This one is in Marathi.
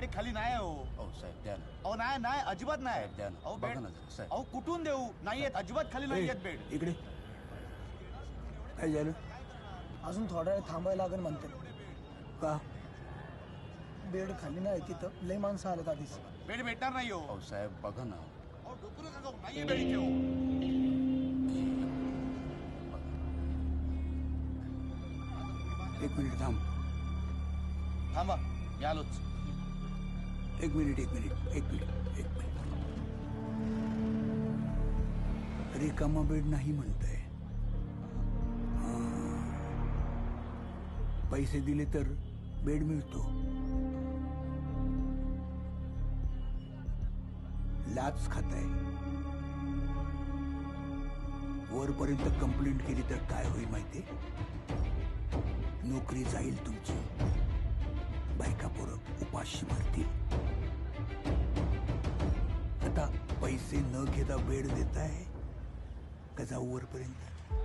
बेड खाली नाही हो. अहो साहेब द्या ना. अहो नाही नाही अजिबात नाही. साहेब, द्या ना. अहो बघा बेड ना जरा, साहेब. अहो कुठून देऊ नाहीयेत अजिबात खाली नाहीयेत बेड. इकडे काय झालं? अजून थोडा वेळ थांबायला लागेल म्हणते. का? बेड खाली नाही तिथं लय माणसं आलं आधीच. बेड भेटणार नाही हो. अहो साहेब बघा ना. अहो डोकं नका जाऊ, नाहीये बेड इथे हो. एक मिनिट थांब. थांबा मी आलोच. एक मिनिट रिकामा बेड नाही म्हणताय. पैसे दिले तर बेड मिळतो. लाच खाताय. वरपर्यंत कंप्लेंट केली तर काय होईल माहिती? नोकरी जाईल तुमची. बायका पोरं उपाशी मरतील. आता पैसे न घेता बेड देताय का जाऊ वरपर्यंत?